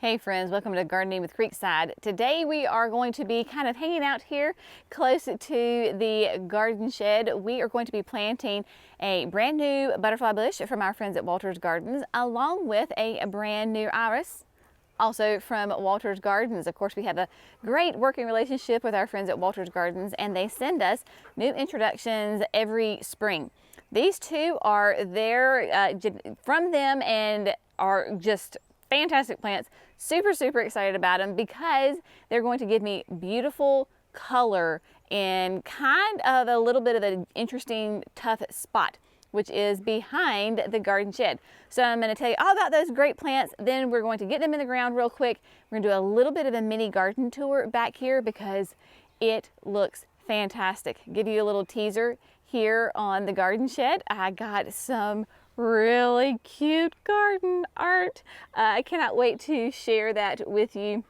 Hey friends, welcome to Gardening with Creekside. Today we are going to be kind of hanging out here close to the garden shed. We are going to be planting a brand new butterfly bush from our friends at Walter's Gardens, along with a brand new iris, also from Walter's Gardens. Of course, we have a great working relationship with our friends at Walter's Gardens, and they send us new introductions every spring. These two are there from them and are just fantastic plants. Super excited about them because they're going to give me beautiful color in kind of a little bit of an interesting, tough spot, which is behind the garden shed. So I'm going to tell you all about those great plants. Then we're going to get them in the ground real quick. We're going to do a little bit of a mini garden tour back here because it looks fantastic. Give you a little teaser here on the garden shed. I got some really cute garden art. I cannot wait to share that with you,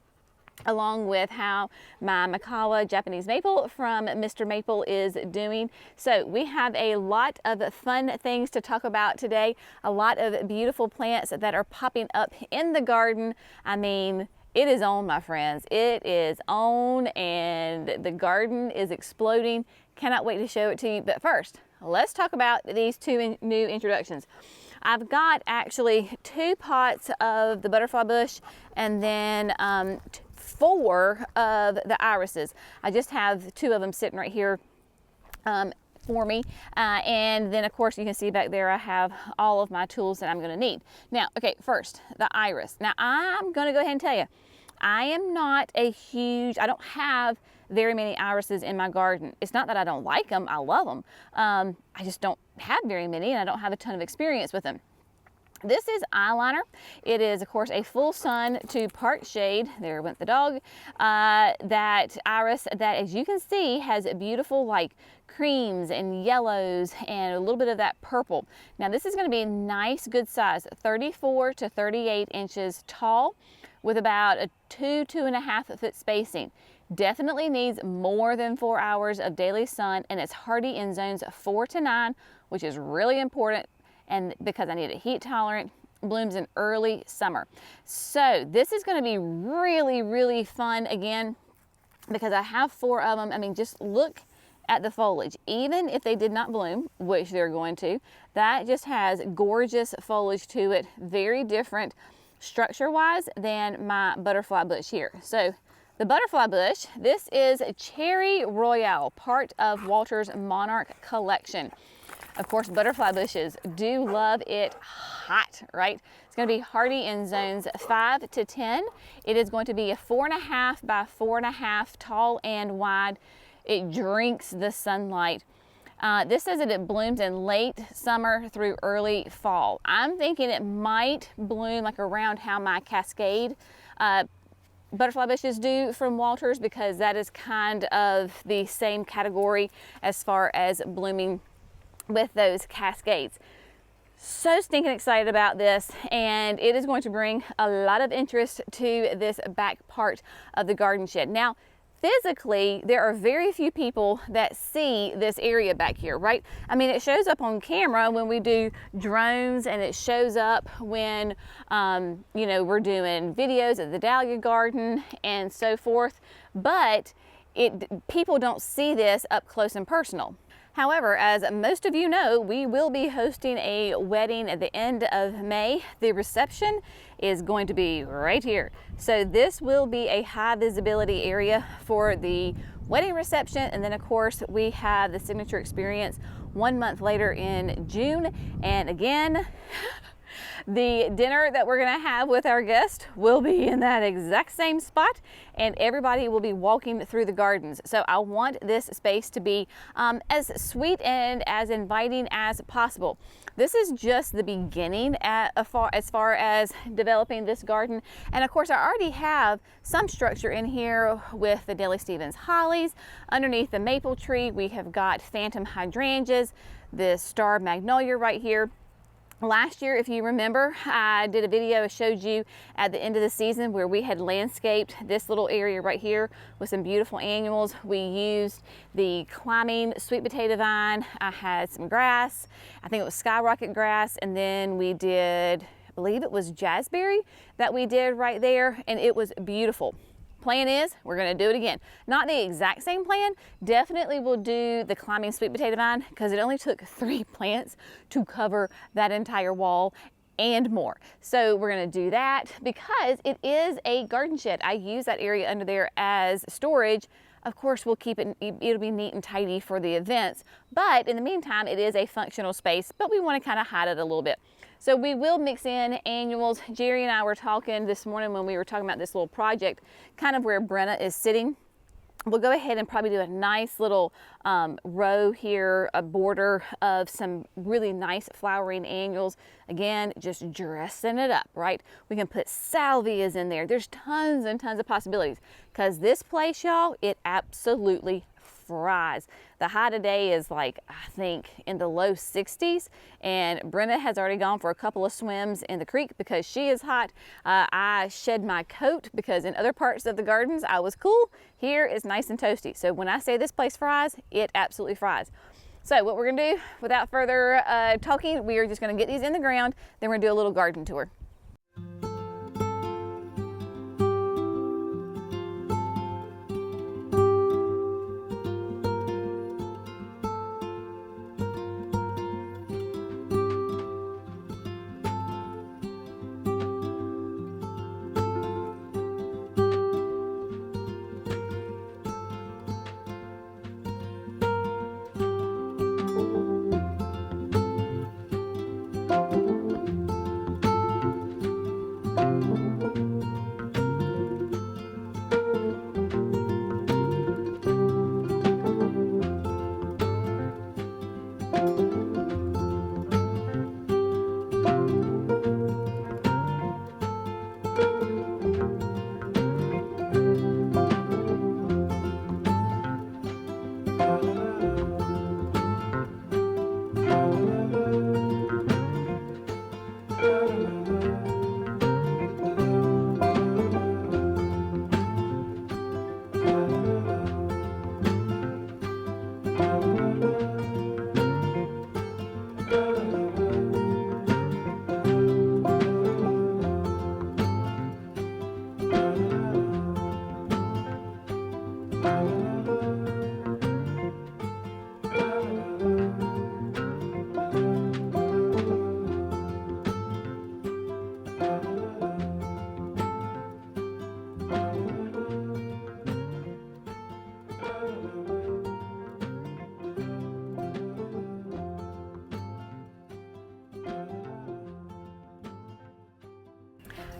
along with how my Makawa Japanese maple from Mr. Maple is doing. So we have a lot of fun things to talk about today, a lot of beautiful plants that are popping up in the garden. I mean, it is on, my friends. It is on, and the garden is exploding. Cannot wait to show it to you. But first, let's talk about these two new introductions. I've got actually 2 pots of the butterfly bush and then 4 of the irises. I just have 2 of them sitting right here for me. And then of course you can see back there I have all of my tools that I'm going to need. Now, okay, first, the iris. Now I'm going to go ahead and tell you, I am not a huge, I don't have very many irises in my garden. It's not that I don't like them, I love them. I just don't have very many and I don't have a ton of experience with them. This is eyeliner. It is, of course, a full sun to part shade. There went the dog. That iris that, as you can see, has beautiful like creams and yellows and a little bit of that purple. Now this is going to be a nice, good size, 34 to 38 inches tall with about a 2.5 foot spacing. Definitely needs more than 4 hours of daily sun, and it's hardy in zones 4 to 9, which is really important, and because I need it heat tolerant. Blooms in early summer. So this is going to be really fun again because I have 4 of them. I mean, just look at the foliage. Even if they did not bloom, which they're going to, that just has gorgeous foliage to it. Very different structure-wise than my butterfly bush here. So the butterfly bush, this is Cherry Royale, part of Walter's Monarch collection. Of course, butterfly bushes do love it hot, right? It's going to be hardy in zones 5 to 10. It is going to be a 4.5 by 4.5 tall and wide. It drinks the sunlight. This says that it blooms in late summer through early fall. I'm thinking it might bloom like around how my Cascade butterfly bushes do from Walters, because that is kind of the same category as far as blooming with those Cascades. So stinking excited about this, and it is going to bring a lot of interest to this back part of the garden shed. Now, physically, there are very few people that see this area back here, right? I mean, it shows up on camera when we do drones, and it shows up when, you know, we're doing videos of the Dahlia garden and so forth, but people don't see this up close and personal. However, as most of you know, we will be hosting a wedding at the end of May. The reception is going to be right here. So this will be a high visibility area for the wedding reception. And then of course we have the signature experience 1 month later in June. And again, the dinner that we're going to have with our guests will be in that exact same spot, and everybody will be walking through the gardens. So I want this space to be as sweet and as inviting as possible. This is just the beginning as far as developing this garden. And of course, I already have some structure in here with the Daly Stevens hollies. Underneath the maple tree, we have got phantom hydrangeas, the star magnolia right here. Last year, if you remember, I did a video, showed you at the end of the season where we had landscaped this little area right here with some beautiful annuals. We used the climbing sweet potato vine. I had some grass. I think it was skyrocket grass. And then we did I believe it was jazzberry that we did right there, and it was beautiful. Plan is, we're gonna do it again. Not the exact same plan, definitely we'll do the climbing sweet potato vine because it only took 3 plants to cover that entire wall and more. So we're gonna do that because it is a garden shed. I use that area under there as storage. Of course, we'll keep it, it'll be neat and tidy for the events, but in the meantime, it is a functional space, but we wanna kind of hide it a little bit. So we will mix in annuals. Jerry and I were talking this morning when we were talking about this little project, kind of where Brenna is sitting. We'll go ahead and probably do a nice little row here, a border of some really nice flowering annuals. Again, just dressing it up, right? We can put salvias in there. There's tons and tons of possibilities because this place, y'all, it absolutely fries. The high today is like, I think in the low 60s, and Brenna has already gone for a couple of swims in the creek because she is hot. I shed my coat because in other parts of the gardens I was cool. Here it's nice and toasty. So when I say this place fries, it absolutely fries. So what we're gonna do, without further talking, we are just gonna get these in the ground, then we're gonna do a little garden tour.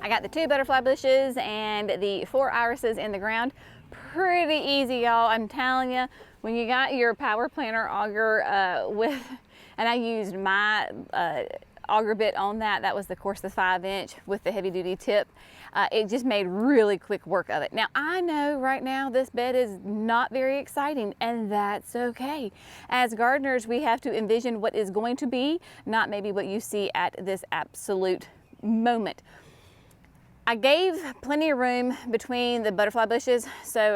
I got the 2 butterfly bushes and the 4 irises in the ground. Pretty easy, y'all. I'm telling you, when you got your power planter auger and I used my auger bit on that. That was, of course, the 5-inch with the heavy-duty tip. It just made really quick work of it. Now, I know right now this bed is not very exciting, and that's okay. As gardeners, we have to envision what is going to be, not maybe what you see at this absolute moment. I gave plenty of room between the butterfly bushes, so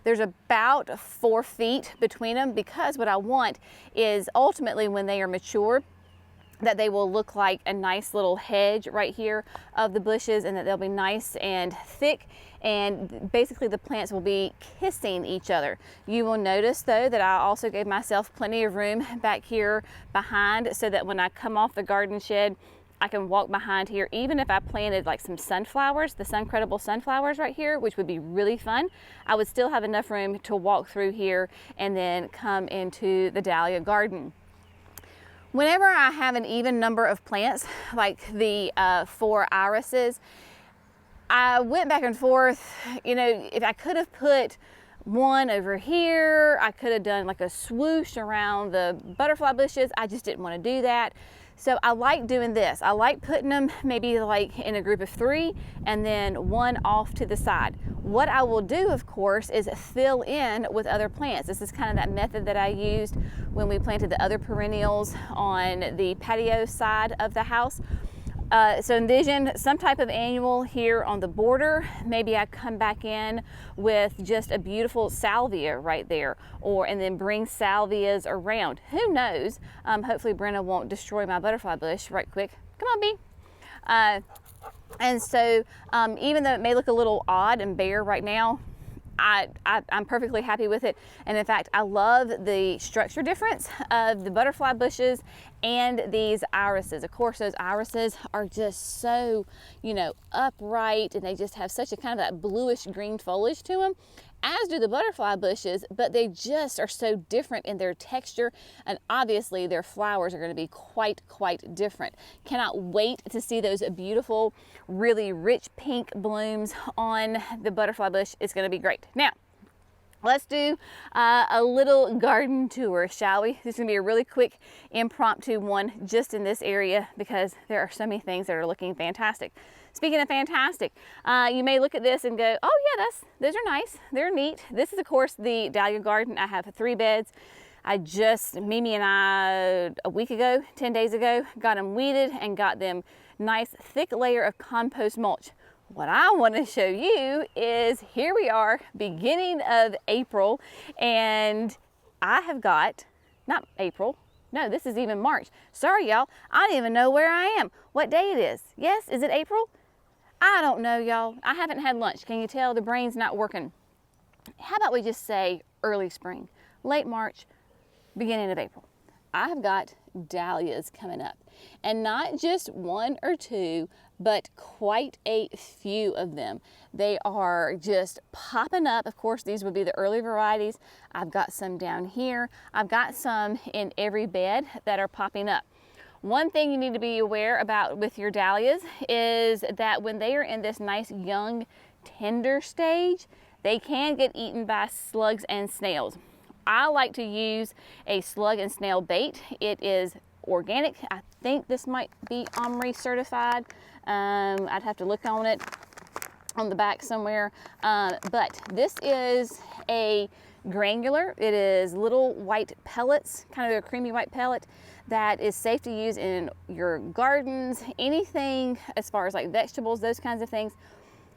there's about 4 feet between them, because what I want is ultimately when they are mature, that they will look like a nice little hedge right here of the bushes, and that they'll be nice and thick, and basically the plants will be kissing each other. You will notice though that I also gave myself plenty of room back here behind, so that when I come off the garden shed, I can walk behind here. Even if I planted like some sunflowers, the sun-credible sunflowers right here, which would be really fun, I would still have enough room to walk through here and then come into the dahlia garden. Whenever I have an even number of plants, like the 4 irises, I went back and forth. You know, if I could have put one over here, I could have done like a swoosh around the butterfly bushes. I just didn't want to do that. So I like doing this. I like putting them maybe like in a group of 3 and then one off to the side. What I will do, of course, is fill in with other plants. This is kind of that method that I used when we planted the other perennials on the patio side of the house. So envision some type of annual here on the border. Maybe I come back in with just a beautiful salvia right there, and then bring salvias around. Who knows? Hopefully Brenna won't destroy my butterfly bush right quick. Come on, bee. And so even though it may look a little odd and bare right now, I'm perfectly happy with it. And in fact, I love the structure difference of the butterfly bushes and these irises. Of course, those irises are just so, you know, upright, and they just have such a kind of that bluish green foliage to them, as do the butterfly bushes, but they just are so different in their texture, and obviously their flowers are going to be quite different. Cannot wait to see those beautiful, really rich pink blooms on the butterfly bush. It's going to be great. Now, let's do a little garden tour, shall we? This is going to be a really quick impromptu one just in this area because there are so many things that are looking fantastic. Speaking of fantastic, you may look at this and go, oh yeah, those are nice, they're neat. This is of course the Dahlia garden. I have 3 beds. Mimi and I, a week ago, 10 days ago, got them weeded and got them nice thick layer of compost mulch. What I want to show you is here we are, beginning of April, and I have got, not April, no, this is even March. Sorry, y'all, I don't even know where I am, what day it is. Yes, is it April? I don't know, y'all. I haven't had lunch. Can you tell the brain's not working? How about we just say early spring, late March, beginning of April. I have got dahlias coming up, and not just 1 or 2, but quite a few of them. They are just popping up. Of course, these would be the early varieties. I've got some down here. I've got some in every bed that are popping up. One thing you need to be aware about with your dahlias is that when they are in this nice young tender stage, they can get eaten by slugs and snails. I like to use a slug and snail bait. It is organic. I think this might be OMRI certified. I'd have to look on it on the back somewhere. But this is a granular. It is little white pellets, kind of a creamy white pellet that is safe to use in your gardens, anything as far as like vegetables, those kinds of things.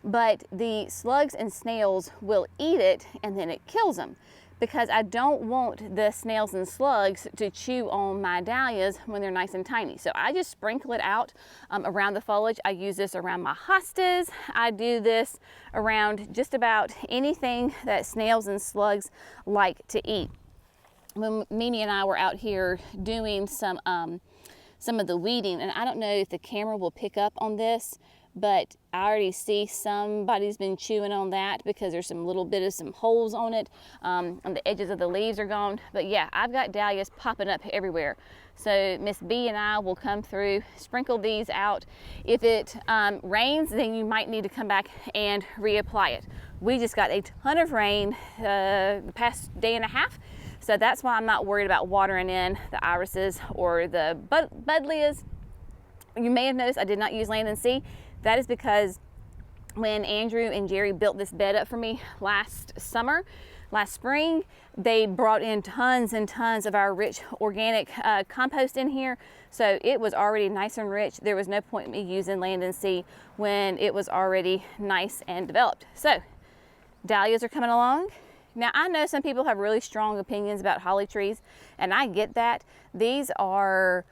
But the slugs and snails will eat it and then it kills them, because I don't want the snails and slugs to chew on my dahlias when they're nice and tiny. So I just sprinkle it out around the foliage. I use this around my hostas. I do this around just about anything that snails and slugs like to eat. When Mimi and I were out here doing some of the weeding, and I don't know if the camera will pick up on this, but I already see somebody's been chewing on that because there's some little bit of some holes on it. On the edges of the leaves are gone. But yeah, I've got dahlias popping up everywhere. So Miss B and I will come through, sprinkle these out. If it rains, then you might need to come back and reapply it. We just got a ton of rain the past day and a half. So that's why I'm not worried about watering in the irises or the buddleias. You may have noticed I did not use Land and Sea. That is because when Andrew and Jerry built this bed up for me last spring, they brought in tons and tons of our rich organic compost in here. So it was already nice and rich. There was no point in me using Land and Sea when it was already nice and developed. So dahlias are coming along. Now I know some people have really strong opinions about holly trees, and I get that. These are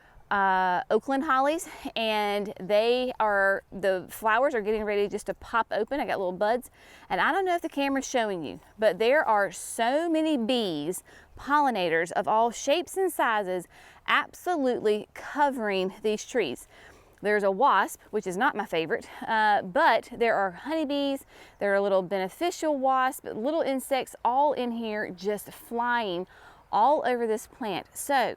Oakland hollies, and the flowers are getting ready just to pop open. I got little buds, and I don't know if the camera's showing you, but there are so many bees, pollinators of all shapes and sizes, absolutely covering these trees. There's a wasp, which is not my favorite, but there are honeybees, there are little beneficial wasps, little insects all in here just flying all over this plant. So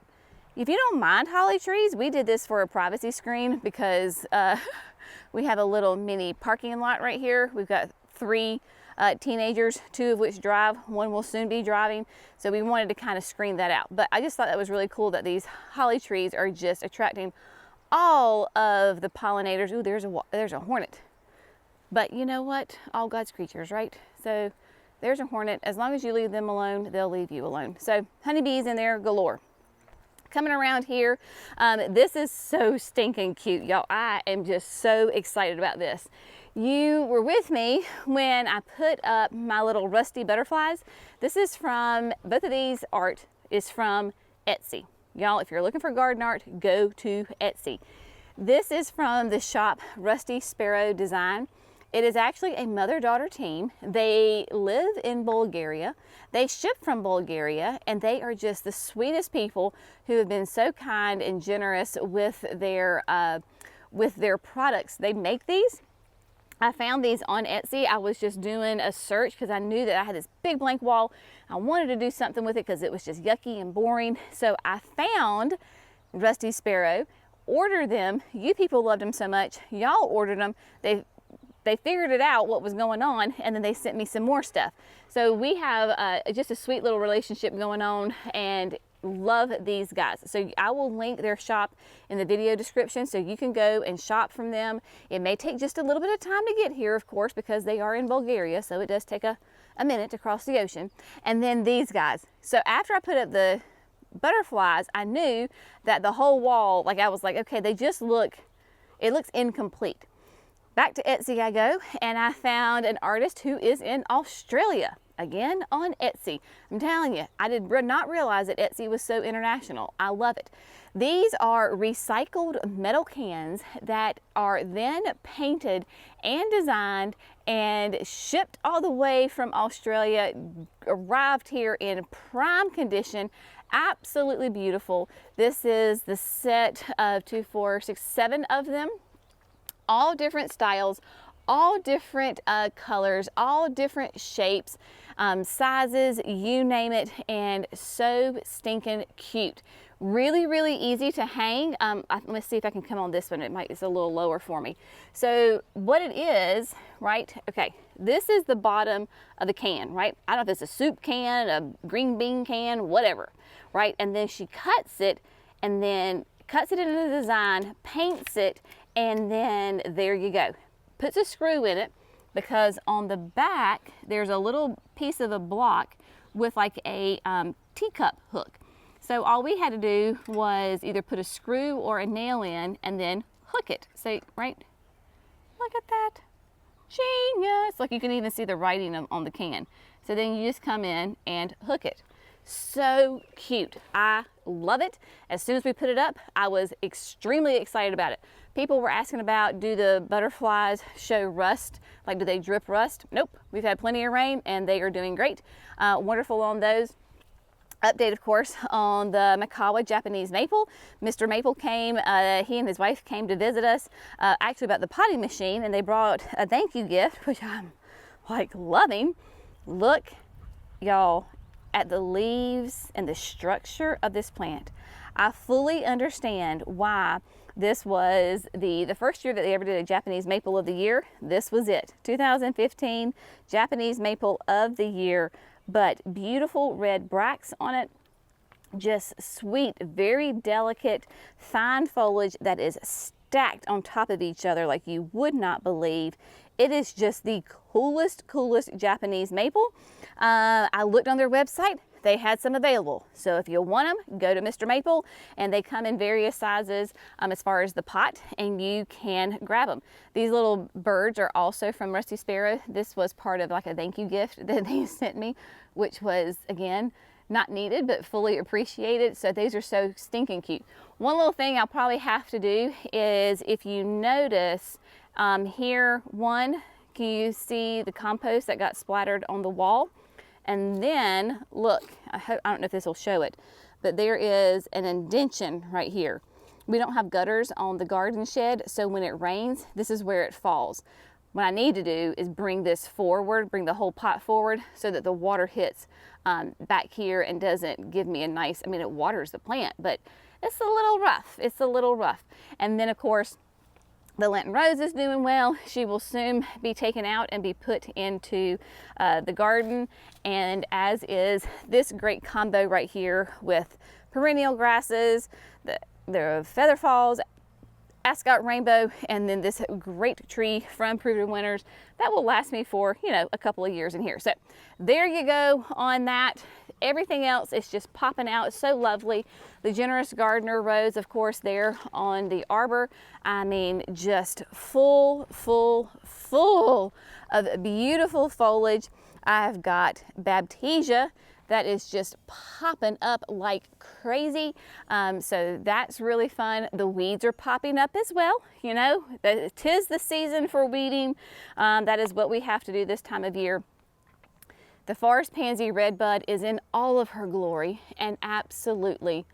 if you don't mind holly trees, we did this for a privacy screen because we have a little mini parking lot right here. We've got 3 teenagers, 2 of which drive, 1 will soon be driving. So we wanted to kind of screen that out. But I just thought that was really cool that these holly trees are just attracting all of the pollinators. Ooh, there's a hornet. But you know what? All God's creatures, right? So there's a hornet. As long as you leave them alone, they'll leave you alone. So honeybees in there galore. Coming around here, this is so stinking cute, y'all. I am just so excited about this. You were with me when I put up my little rusty butterflies. This is from, both of these art is from Etsy. Y'all, if you're looking for garden art, go to Etsy. This is from the shop Rusty Sparrow Design. It is actually a mother-daughter team. They live in Bulgaria. They ship from Bulgaria, and they are just the sweetest people who have been so kind and generous with their products. They make these. I found these on Etsy. I was just doing a search because I knew that I had this big blank wall. I wanted to do something with it because it was just yucky and boring. So I found Rusty Sparrow, ordered them. You people loved them so much. Y'all ordered them. They figured it out what was going on, and then they sent me some more stuff. So we have just a sweet little relationship going on, and love these guys. So I will link their shop in the video description so you can go and shop from them. It may take just a little bit of time to get here, of course, because they are in Bulgaria, so it does take a minute to cross the ocean. And then these guys. So after I put up the butterflies, I knew that the whole wall, like I was like, okay, they just look, it looks incomplete. Back to Etsy I go, and I found an artist who is in Australia, again on Etsy. I'm telling you, I did not realize that Etsy was so international. I love it. These are recycled metal cans that are then painted and designed and shipped all the way from Australia, arrived here in prime condition. Absolutely beautiful. This is the set of 2, 4, 6, 7 of them. All different styles, all different colors, all different shapes, sizes, you name it, and so stinking cute. Really, really easy to hang. Let's see if I can come on this one. It's a little lower for me. So what it is, right? Okay, this is the bottom of the can, right? I don't know if it's a soup can, a green bean can, whatever, right? And then she cuts it, and then cuts it into the design, paints it, and then there you go. Puts a screw in it, because on the back there's a little piece of a block with like a teacup hook. So all we had to do was either put a screw or a nail in and then hook it. So, right, look at that. Genius. Like you can even see the writing on the can. So then you just come in and hook it. So cute. I love it. As soon as we put it up, I was extremely excited about it. People were asking about, do the butterflies show rust? Like, do they drip rust? Nope. We've had plenty of rain and they are doing great. Wonderful on those. Update, of course, on the Makawa Japanese maple. Mr. Maple came, he and his wife came to visit us, actually about the potting machine, and they brought a thank you gift, which I'm like loving. Look, y'all, at the leaves and the structure of this plant. I fully understand why this was the first year that they ever did a Japanese Maple of the Year. This was it, 2015 Japanese Maple of the Year. But beautiful red bracts on it, just sweet, very delicate, fine foliage that is stacked on top of each other like you would not believe. It is just the coolest Japanese maple. I looked on their website. They had some available. So if you want them, go to Mr. Maple, and they come in various sizes as far as the pot, and you can grab them. These little birds are also from Rusty Sparrow. This was part of like a thank you gift that they sent me, which was, again, not needed, but fully appreciated. So these are so stinking cute. One little thing I'll probably have to do is, if you notice here, can you see the compost that got splattered on the wall? And then look, I don't know if this will show it, but there is an indention right here. We don't have gutters on the garden shed, so when it rains, this is where it falls. What I need to do is bring this forward, bring the whole pot forward so that the water hits back here and doesn't give me a nice, I mean, it waters the plant, but it's a little rough. It's a little rough. And then of course, the Lenten Rose is doing well. She will soon be taken out and be put into the garden, and as is this great combo right here with perennial grasses, the feather falls, ascot rainbow, and then this great tree from Proven Winners that will last me for, you know, a couple of years in here. So there you go on that. Everything else is just popping out. It's so lovely. The Generous Gardener Rose, of course, there on the arbor. I mean, just full of beautiful foliage. I've got Baptisia that is just popping up like crazy. So that's really fun. The weeds are popping up as well. You know, 'tis the season for weeding. That is what we have to do this time of year. The forest pansy redbud is in all of her glory and absolutely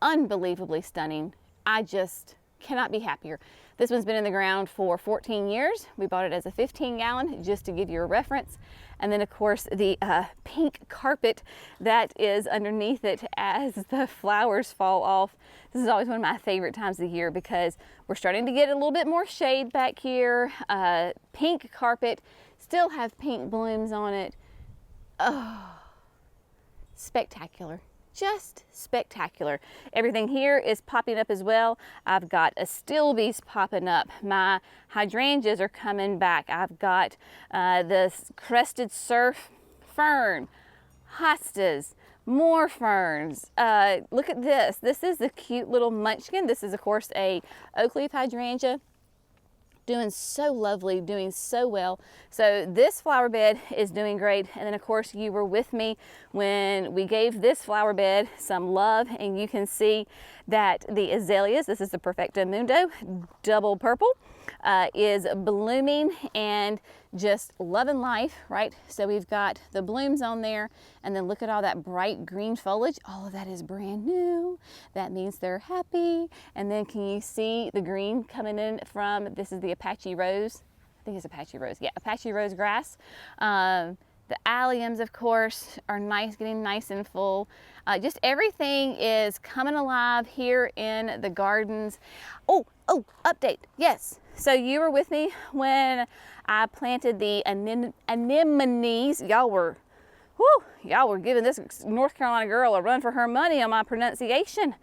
unbelievably stunning. I just cannot be happier. This one's been in the ground for 14 years. We bought it as a 15-gallon just to give you a reference. And then of course the pink carpet that is underneath it as the flowers fall off. This is always one of my favorite times of the year because we're starting to get a little bit more shade back here. Pink carpet, still have pink blooms on it. Oh, spectacular. Just spectacular. Everything here is popping up as well. I've got astilbes popping up. My hydrangeas are coming back. I've got the crested surf fern, hostas, more ferns. Look at this. This is the cute little munchkin. This is of course a oak leaf hydrangea. Doing so lovely, doing so well. So this flower bed is doing great. And then of course you were with me when we gave this flower bed some love, and you can see that the azaleas, this is the Perfecto Mundo, double purple, is blooming and just loving life, right? So we've got the blooms on there, and then look at all that bright green foliage. All of that is brand new. That means they're happy. And then can you see the green coming in from, this is the Apache rose. I think it's Apache rose. Yeah, Apache rose grass. The alliums, of course, are nice, getting nice and full. Just everything is coming alive here in the gardens. Oh, update, yes. So you were with me when I planted the anemones. Y'all were giving this North Carolina girl a run for her money on my pronunciation.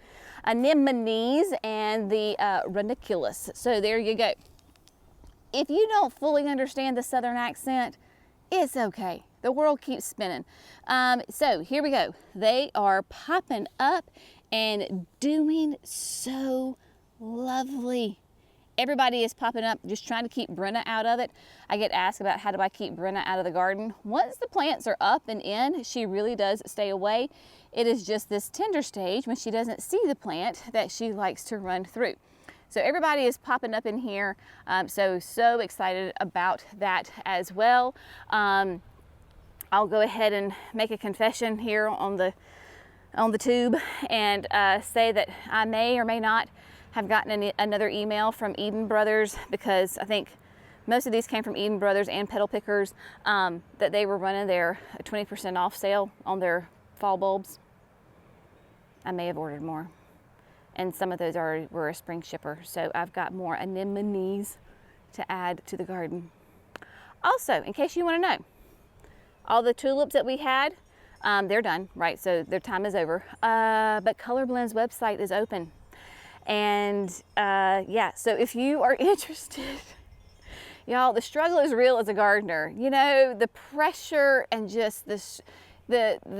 Anemones and the ranunculus. So there you go. If you don't fully understand the Southern accent, it's okay. The world keeps spinning. So here we go. They are popping up and doing so lovely. Everybody is popping up, just trying to keep Brenna out of it. I get asked about how do I keep Brenna out of the garden. Once the plants are up and in, she really does stay away. It is just this tender stage when she doesn't see the plant that she likes to run through. So everybody is popping up in here. So excited about that as well. I'll go ahead and make a confession here on the tube and say that I may or may not have gotten another email from Eden Brothers, because I think most of these came from Eden Brothers and Petal Pickers, that they were running their 20% off sale on their fall bulbs. I may have ordered more, and some of those were a spring shipper, so I've got more anemones to add to the garden. Also, in case you want to know, all the tulips that we had, they're done, right? So their time is over. But Color Blend's website is open. And yeah, so if you are interested, y'all, the struggle is real as a gardener. You know, the pressure and just the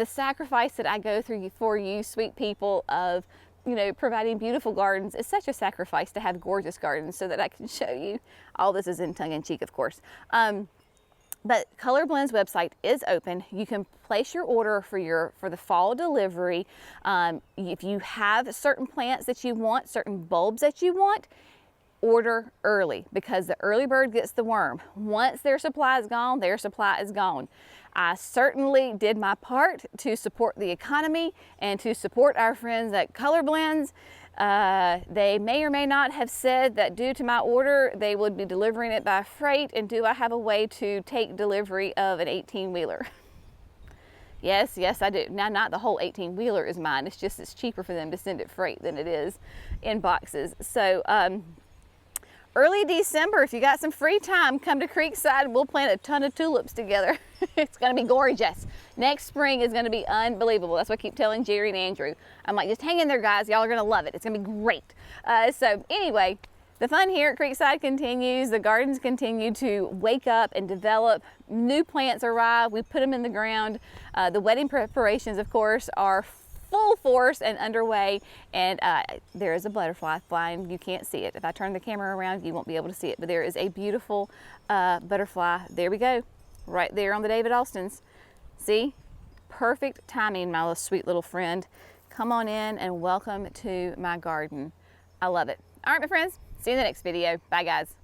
sacrifice that I go through for you, sweet people, of, you know, providing beautiful gardens. It's such a sacrifice to have gorgeous gardens so that I can show you. All this is in tongue-in-cheek, of course. But Color Blend's website is open. You can place your order for the fall delivery. If you have certain plants that you want, certain bulbs that you want, order early, because the early bird gets the worm. Once their supply is gone, their supply is gone. I certainly did my part to support the economy and to support our friends at Color Blends. They may or may not have said that due to my order, they would be delivering it by freight, and do I have a way to take delivery of an 18-wheeler? Yes, I do. Now, not the whole 18-wheeler is mine. It's just it's cheaper for them to send it freight than it is in boxes. So early December, if you got some free time, come to Creekside. We'll plant a ton of tulips together. It's going to be gorgeous. Next spring is going to be unbelievable. That's what I keep telling Jerry and Andrew. I'm like, just hang in there, guys. Y'all are going to love it. It's going to be great. So anyway, the fun here at Creekside continues. The gardens continue to wake up and develop. New plants arrive. We put them in the ground. The wedding preparations, of course, are full force and underway, and there is a butterfly flying. You can't see it. If I turn the camera around, you won't be able to see it, but there is a beautiful butterfly. There we go, right there on the David Austins. See, perfect timing, my sweet little friend. Come on in and welcome to my garden. I love it. All right, my friends, see you in the next video. Bye, guys.